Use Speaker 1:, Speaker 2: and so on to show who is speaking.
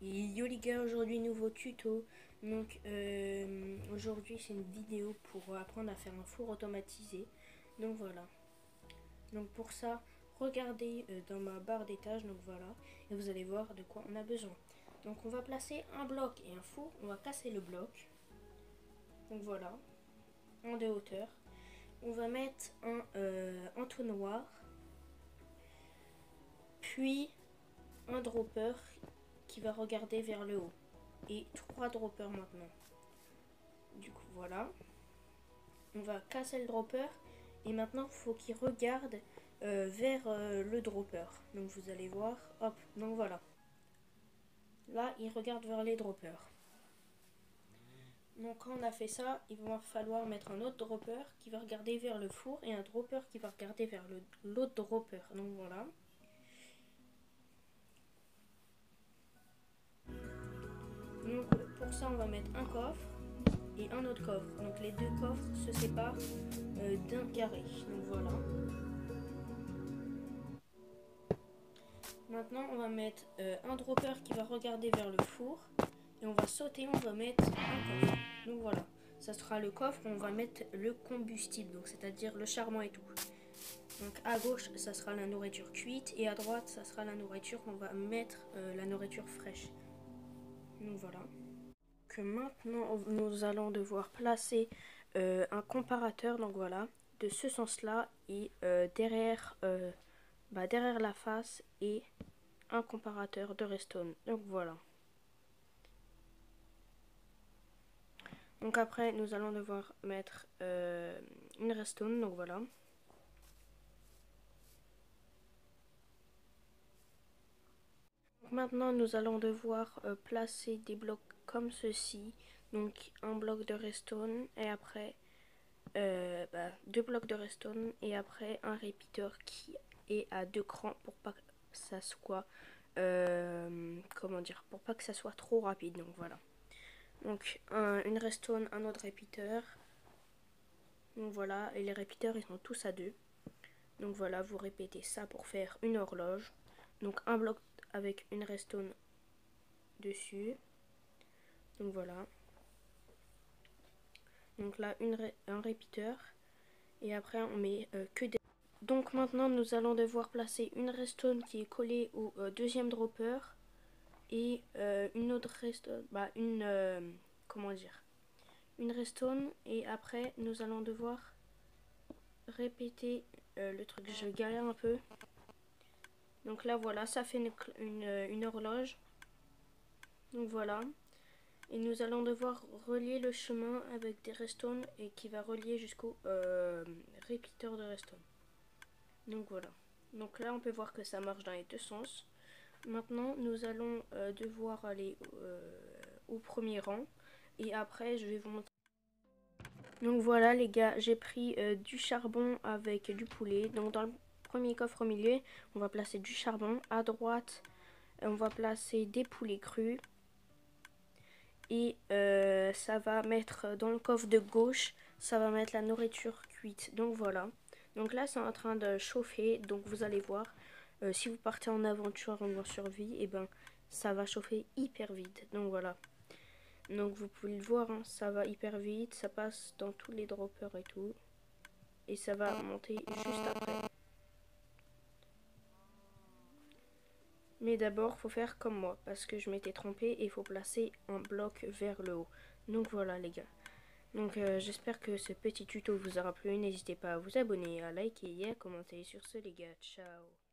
Speaker 1: Yo les gars, aujourd'hui nouveau tuto. Donc aujourd'hui c'est une vidéo pour apprendre à faire un four automatisé. Donc voilà. Donc pour ça, regardez dans ma barre d'étage, donc voilà, et vous allez voir de quoi on a besoin. Donc on va placer un bloc et un four, on va casser le bloc. Donc voilà, en deux hauteurs. On va mettre un entonnoir, puis un dropper qui va regarder vers le haut. Et 3 droppers maintenant. Du coup voilà. On va casser le dropper. Et maintenant il faut qu'il regarde vers le dropper. Donc vous allez voir. Hop, donc voilà. Là il regarde vers les droppers. Donc quand on a fait ça, il va falloir mettre un autre dropper qui va regarder vers le four. Et un dropper qui va regarder vers l'autre dropper. Donc voilà. Donc pour ça on va mettre un coffre et un autre coffre. Donc les deux coffres se séparent d'un carré. Donc voilà. Maintenant on va mettre un dropper qui va regarder vers le four. Et on va sauter, on va mettre un coffre. Donc voilà. Ça sera le coffre où on va mettre le combustible. Donc c'est-à-dire le charbon et tout. Donc à gauche ça sera la nourriture cuite. Et à droite ça sera la nourriture qu'on va mettre la nourriture fraîche. Donc voilà. Que maintenant nous allons devoir placer un comparateur, donc voilà, de ce sens là et derrière la face et un comparateur de redstone. Donc voilà. Donc après nous allons devoir mettre une redstone, donc voilà. Maintenant nous allons devoir placer des blocs comme ceci. Donc un bloc de redstone et après deux blocs de redstone et après un repeater qui est à 2 crans pour pas que ça soit comment dire, pour pas que ça soit trop rapide. Donc voilà. Donc une redstone, un autre repeater. Donc voilà, et les repeaters ils sont tous à 2. Donc voilà, vous répétez ça pour faire une horloge. Donc un bloc avec une redstone dessus. Donc voilà. Donc là un repeater. Et après on met que des... Donc maintenant nous allons devoir placer une redstone qui est collée au deuxième dropper. Et une autre redstone, comment dire, une redstone. Et après nous allons devoir répéter le truc. Je galère un peu. Donc là voilà, ça fait une horloge. Donc voilà. Et nous allons devoir relier le chemin avec des redstones et qui va relier jusqu'au repeater de redstone. Donc voilà. Donc là on peut voir que ça marche dans les deux sens. Maintenant nous allons devoir aller au premier rang. Et après je vais vous montrer. Donc voilà les gars, j'ai pris du charbon avec du poulet. Donc dans le premier coffre au milieu, on va placer du charbon. À droite, on va placer des poulets crus. Et ça va mettre dans le coffre de gauche, ça va mettre la nourriture cuite. Donc voilà. Donc là c'est en train de chauffer. Donc vous allez voir, si vous partez en aventure ou en survie, et ben ça va chauffer hyper vite. Donc voilà. Donc vous pouvez le voir, hein, ça va hyper vite, ça passe dans tous les droppers et tout. Et ça va monter juste après. Mais d'abord, faut faire comme moi, parce que je m'étais trompée et il faut placer un bloc vers le haut. Donc voilà les gars. Donc j'espère que ce petit tuto vous aura plu. N'hésitez pas à vous abonner, à liker et à commenter sur ce les gars. Ciao.